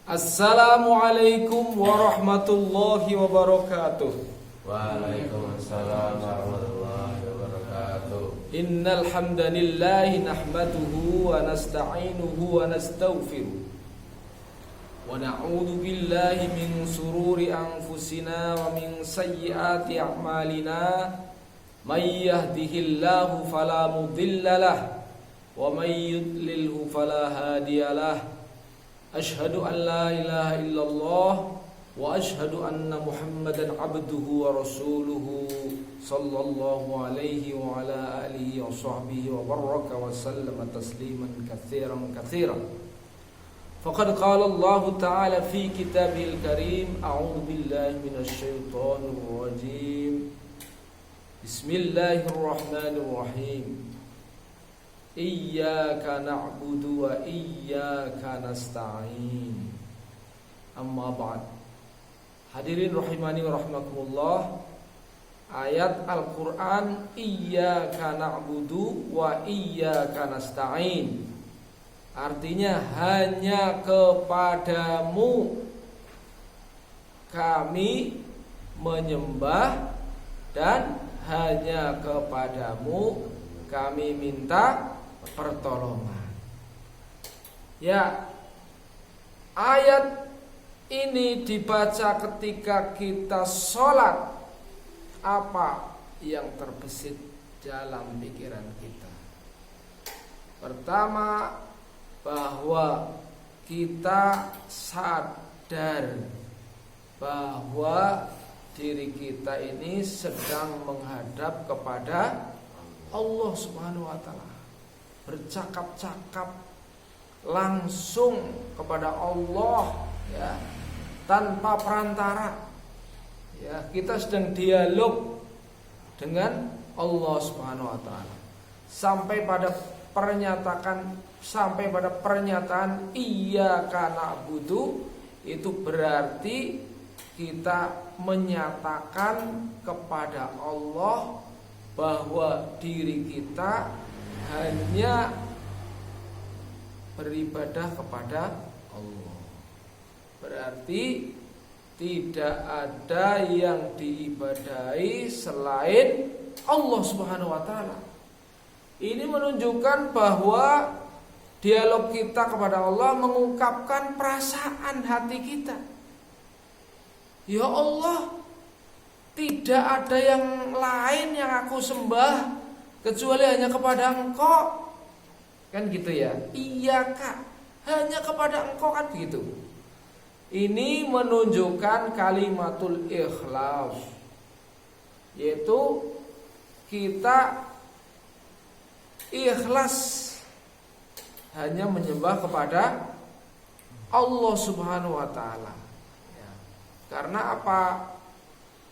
Assalamualaikum warahmatullahi wabarakatuh. Waalaikumsalam warahmatullahi wabarakatuh. Innal hamdalillahi nahmaduhu wa nasta'inuhu wa nastaghfiruh. Wa na'udzu billahi min sururi anfusina wa min sayyiati a'malina. May yahdihillahu fala mudilla lahu wa may yudlilhu fala hadiya lahu. Ashhadu an la ilaha illallah wa ashhadu anna Muhammadan abduhu wa rasuluhu sallallahu alaihi wa ala alihi wa sahbihi wa baraka wa sallama tasliman katsiran katsiran. Faqad qala Allah ta'ala fi kitabihil karim, a'udzu billahi minasy syaithanir rajim. Bismillahirrahmanirrahim. Iyyaka na'budu wa iyyaka nasta'in. Amma ba'd. Hadirin rahimani wa rahmakumullah. Ayat Al-Qur'an iyyaka na'budu wa iyyaka nasta'in, artinya hanya kepadamu kami menyembah dan hanya kepadamu kami minta pertolongan. Ya, ayat ini dibaca ketika kita sholat. Apa yang terbesit dalam pikiran kita? Pertama, bahwa kita sadar bahwa diri kita ini sedang menghadap kepada Allah Subhanahu wa ta'ala, bercakap-cakap langsung kepada Allah, ya, tanpa perantara. Ya, kita sedang dialog dengan Allah Subhanahu wa ta'ala. Sampai pada pernyataan iyyaka na'budu, itu berarti kita menyatakan kepada Allah bahwa diri kita hanya beribadah kepada Allah. Berarti tidak ada yang diibadahi selain Allah Subhanahu wa ta'ala. Ini menunjukkan bahwa dialog kita kepada Allah mengungkapkan perasaan hati kita. Ya Allah, tidak ada yang lain yang aku sembah kecuali hanya kepada Engkau. Kan gitu ya. Iya Kak, hanya kepada Engkau, kan begitu. Ini menunjukkan kalimatul ikhlas, yaitu kita ikhlas hanya menyembah kepada Allah Subhanahu wa ta'ala. Ya. Karena apa?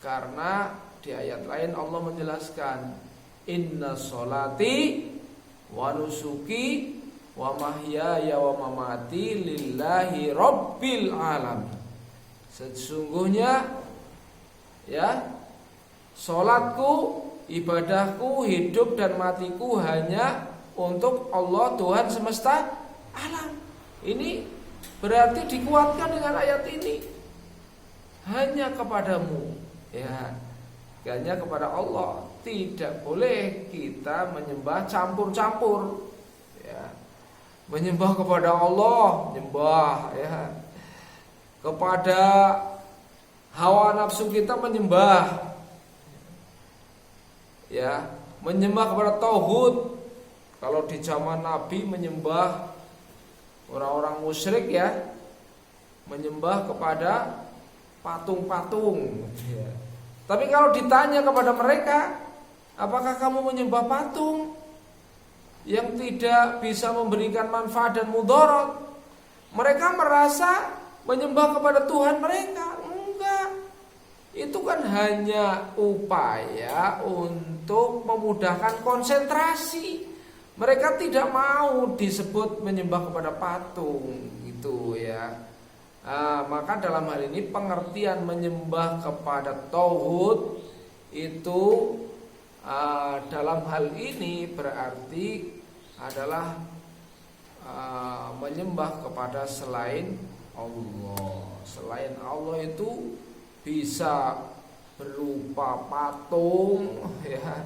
Karena di ayat lain Allah menjelaskan, inna sholati wa nusuki wa mahyaya wa mamati lillahi rabbil alamin. Sesungguhnya, ya, sholatku, ibadahku, hidup dan matiku hanya untuk Allah, Tuhan semesta alam. Ini berarti dikuatkan dengan ayat ini, hanya kepadamu, ya, hanya kepada Allah. Tidak boleh kita menyembah campur-campur, ya. Menyembah kepada Allah, menyembah, ya, kepada hawa nafsu kita menyembah, ya, menyembah kepada tauhid. Kalau di zaman Nabi menyembah orang-orang musyrik, ya, menyembah kepada patung-patung, ya. Tapi kalau ditanya kepada mereka, apakah kamu menyembah patung yang tidak bisa memberikan manfaat dan mudarat? Mereka merasa menyembah kepada Tuhan mereka. Enggak. Itu kan hanya upaya untuk memudahkan konsentrasi. Mereka tidak mau disebut menyembah kepada patung, gitu ya. Maka dalam hal ini pengertian menyembah kepada tauhid itu dalam hal ini berarti adalah menyembah kepada selain Allah. Selain Allah itu bisa berupa patung, ya,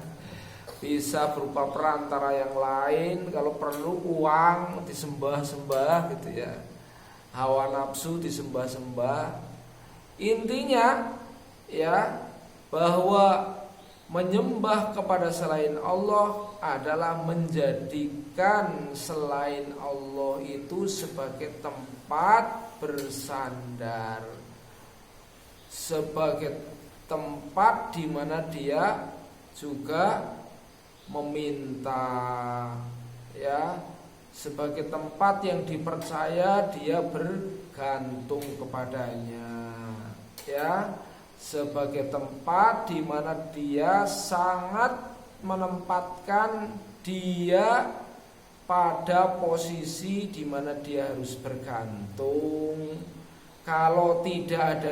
bisa berupa perantara yang lain. Kalau perlu uang disembah-sembah gitu ya, hawa nafsu disembah-sembah. Intinya ya, bahwa menyembah kepada selain Allah adalah menjadikan selain Allah itu sebagai tempat bersandar, sebagai tempat di mana dia juga meminta, ya, sebagai tempat yang dipercaya dia bergantung kepadanya, ya, sebagai tempat di mana dia sangat menempatkan dia pada posisi di mana dia harus bergantung. Kalau tidak ada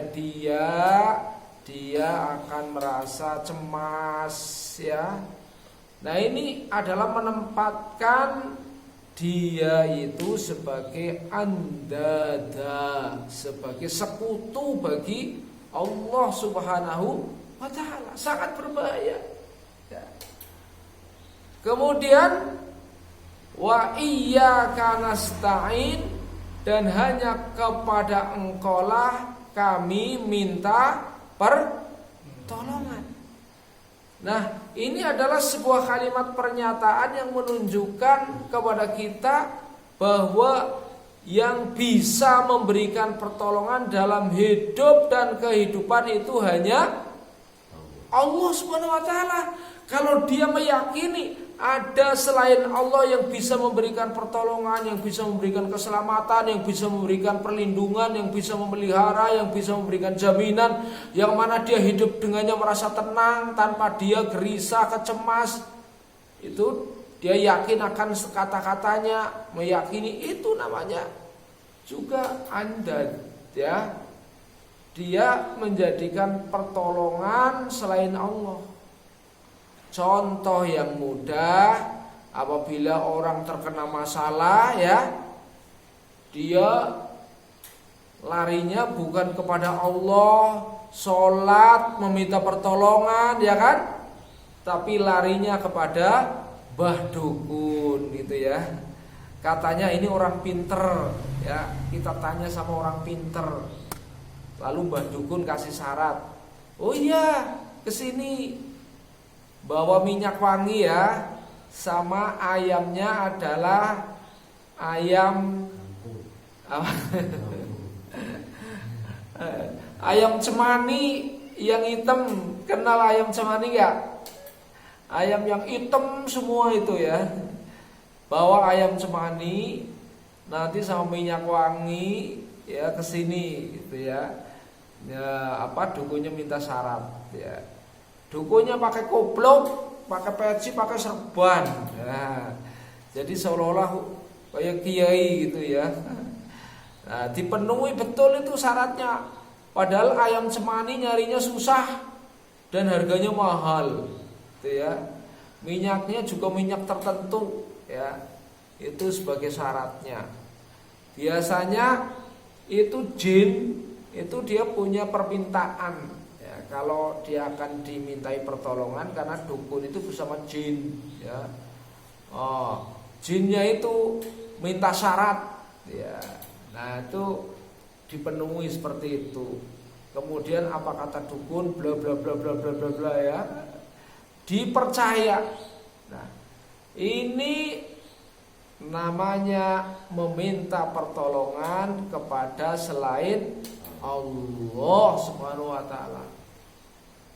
dia akan merasa cemas, ya. Nah, ini adalah menempatkan dia itu sebagai andada, sebagai sekutu bagi Allah Subhanahu wa ta'ala. Sangat berbahaya, ya. Kemudian wa iyyaka nasta'in, dan hanya kepada Engkaulah kami minta pertolongan. Nah, ini adalah sebuah kalimat pernyataan yang menunjukkan kepada kita bahwa yang bisa memberikan pertolongan dalam hidup dan kehidupan itu hanya Allah Subhanahu wa ta'ala. Kalau dia meyakini ada selain Allah yang bisa memberikan pertolongan, yang bisa memberikan keselamatan, yang bisa memberikan perlindungan, yang bisa memelihara, yang bisa memberikan jaminan, yang mana dia hidup dengannya merasa tenang tanpa dia gelisah, kecemas, itu dia yakin akan kata-katanya, meyakini, itu namanya juga andad, ya. Dia menjadikan pertolongan selain Allah. Contoh yang mudah, apabila orang terkena masalah, ya, dia larinya bukan kepada Allah, sholat meminta pertolongan, ya kan, tapi larinya kepada Mbah Dukun gitu ya. Katanya ini orang pinter, ya, kita tanya sama orang pinter. Lalu Mbah Dukun kasih syarat, oh iya, kesini bawa minyak wangi ya, sama ayamnya adalah ayam ayam cemani yang hitam. Kenal ayam cemani gak? Ayam yang hitam semua itu ya. Bawa ayam cemani nanti sama minyak wangi ya kesini gitu ya. Ya, dukunnya minta syarat ya. Dukunnya pakai koplok, pakai peci, pakai serban. Nah, jadi seolah-olah kayak kiai gitu ya. Nah, dipenuhi betul itu syaratnya. Padahal ayam cemani nyarinya susah dan harganya mahal, gitu ya. Minyaknya juga minyak tertentu, ya. Itu sebagai syaratnya. Biasanya itu jin, itu dia punya permintaan. Ya, kalau dia akan dimintai pertolongan karena dukun itu bersama jin, ya. Oh, jinnya itu minta syarat, ya. Nah, itu dipenuhi seperti itu. Kemudian apa kata dukun, bla bla bla bla bla bla bla ya. Dipercaya. Nah, ini namanya meminta pertolongan kepada selain Allah Subhanahu wa taala.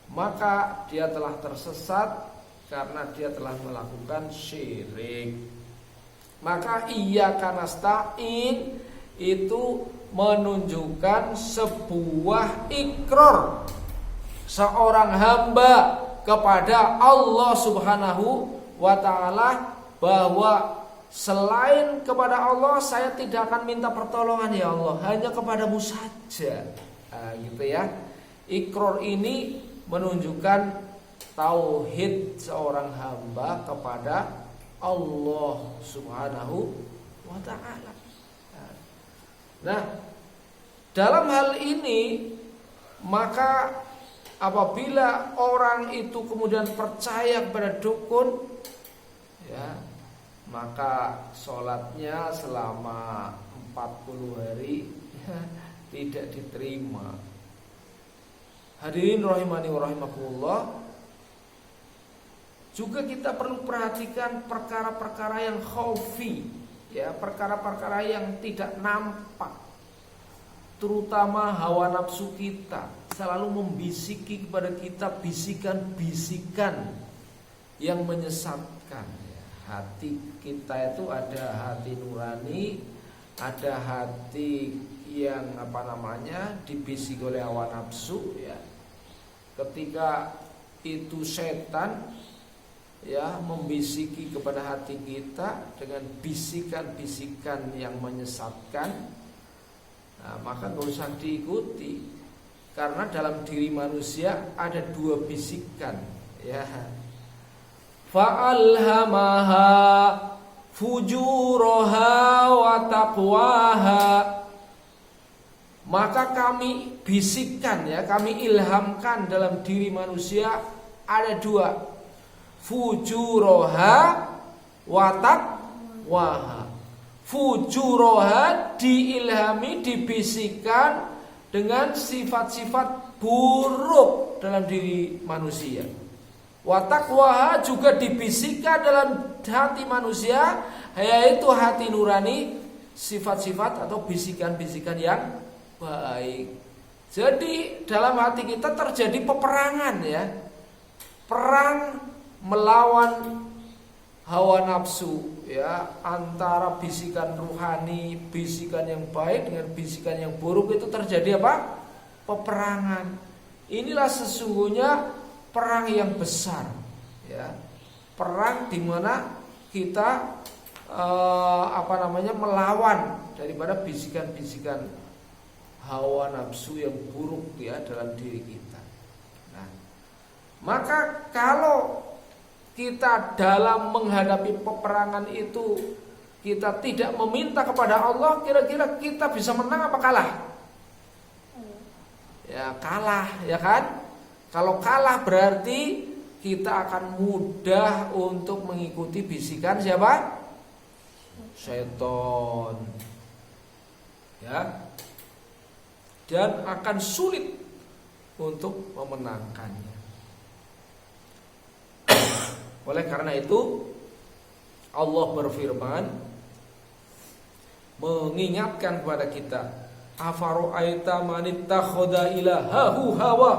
Maka dia telah tersesat karena dia telah melakukan syirik. Maka iyyaka nasta'in itu menunjukkan sebuah ikrar seorang hamba kepada Allah Subhanahu wa ta'ala bahwa selain kepada Allah saya tidak akan minta pertolongan ya Allah, hanya kepadamu saja. Nah, gitu ya. Ikrar ini menunjukkan tauhid seorang hamba kepada Allah Subhanahu wa ta'ala. Nah, Dalam hal ini maka apabila orang itu kemudian percaya kepada dukun, ya, maka sholatnya selama 40 hari tidak diterima. Hadirin rahimani wa rahimakumullah, juga kita perlu perhatikan perkara-perkara yang khaufi, ya, perkara-perkara yang tidak nampak, terutama hawa nafsu kita selalu membisiki kepada kita bisikan-bisikan yang menyesatkan. Hati kita itu ada hati nurani, ada hati yang dibisik oleh hawa nafsu, ya. Ketika itu setan, ya, membisiki kepada hati kita dengan bisikan-bisikan yang menyesatkan, nah, maka nggak usah diikuti, karena dalam diri manusia ada 2 bisikan, ya. Fa'alhamaha fujuraha wa taqwaha. Maka kami bisikkan, ya, kami ilhamkan dalam diri manusia ada 2, fujuraha wa taqwaha. Fujuraha diilhami, dibisikkan dengan sifat-sifat buruk dalam diri manusia. Wa taqwaha juga dibisikkan dalam hati manusia, yaitu hati nurani, sifat-sifat atau bisikan-bisikan yang baik. Jadi dalam hati kita terjadi peperangan, ya, perang melawan hawa nafsu, ya, antara bisikan ruhani, bisikan yang baik dengan bisikan yang buruk itu terjadi apa? Peperangan. Inilah sesungguhnya perang yang besar, ya, perang di mana kita melawan daripada bisikan-bisikan hawa nafsu yang buruk, ya, dalam diri kita. Nah, maka kalau kita dalam menghadapi peperangan itu kita tidak meminta kepada Allah, kira-kira kita bisa menang apa kalah? Ya, kalah, ya kan? Kalau kalah berarti kita akan mudah untuk mengikuti bisikan siapa? Syaitan, ya. Dan akan sulit untuk memenangkannya. Oleh karena itu Allah berfirman mengingatkan kepada kita, afara'aita man ittakhadha ilahahu hawa.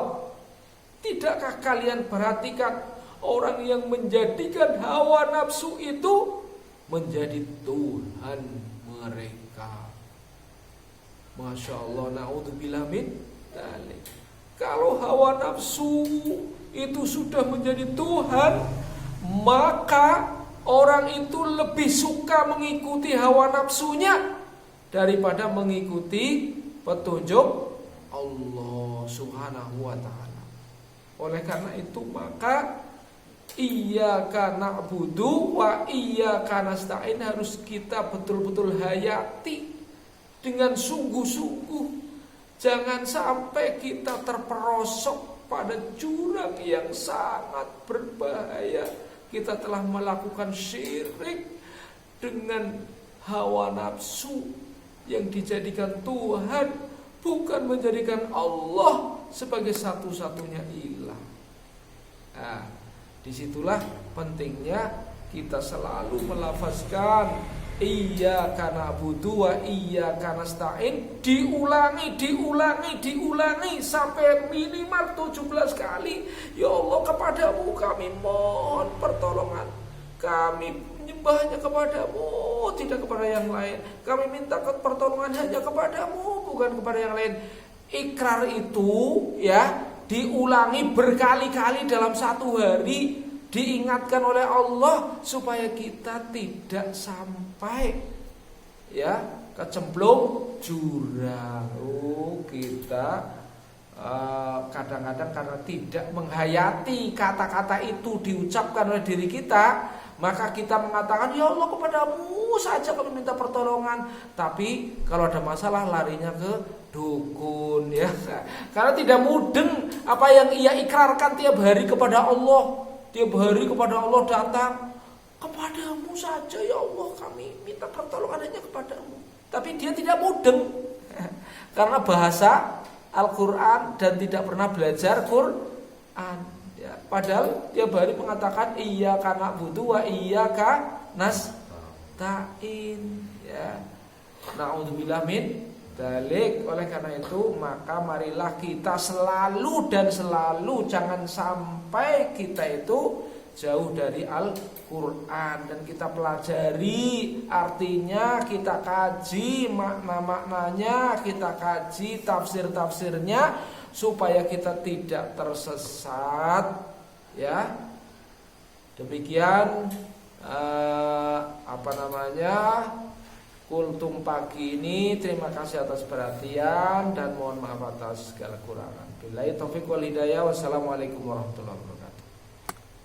Tidakkah kalian perhatikan orang yang menjadikan hawa nafsu itu menjadi Tuhan mereka? Masya Allah, na'udzubillah min dzalik. Kalau hawa nafsu itu sudah menjadi Tuhan, maka orang itu lebih suka mengikuti hawa nafsunya daripada mengikuti petunjuk Allah Subhanahu wa ta'ala. Oleh karena itu maka iyyaka na'budu wa iyyaka nasta'in harus kita betul-betul hayati dengan sungguh-sungguh. Jangan sampai kita terperosok pada jurang yang sangat berbahaya. Kita telah melakukan syirik dengan hawa nafsu yang dijadikan Tuhan, bukan menjadikan Allah sebagai satu-satunya ilah. Nah, disitulah pentingnya kita selalu melafazkan iyyaka na'budu wa iyyaka nasta'in, diulangi sampai minimal 17 kali. Ya Allah, kepadamu kami mohon pertolongan, kami menyembahnya kepadamu, tidak kepada yang lain. Kami minta pertolongan hanya kepadamu, bukan kepada yang lain. Ikrar itu, ya, diulangi berkali-kali dalam satu hari, diingatkan oleh Allah supaya kita tidak sampai, ya, kecemplung jurang. Kita kadang-kadang karena tidak menghayati kata-kata itu diucapkan oleh diri kita, maka kita mengatakan ya Allah kepadamu saja kami minta pertolongan. Tapi kalau ada masalah larinya ke dukun ya. Karena tidak mudeng apa yang ia ikrarkan tiap hari kepada Allah. Tiap hari kepada Allah datang, kepadamu saja ya Allah kami minta pertolongan hanya kepadamu. Tapi dia tidak mudeng karena bahasa Al-Quran dan tidak pernah belajar Quran ya. Padahal tiap hari mengatakan iyyaka na'budu wa iyyaka nasta'in ya. Na'udzubillah min dzalik. Oleh karena itu maka marilah kita selalu dan selalu jangan sampai kita itu jauh dari Al-Quran dan kita pelajari artinya, kita kaji makna-maknanya, kita kaji tafsir-tafsirnya supaya kita tidak tersesat ya. Demikian kultum pagi ini. Terima kasih atas perhatian dan mohon maaf atas segala kurangan. Billahi taufiq wal hidayah. Wassalamualaikum warahmatullahi wabarakatuh.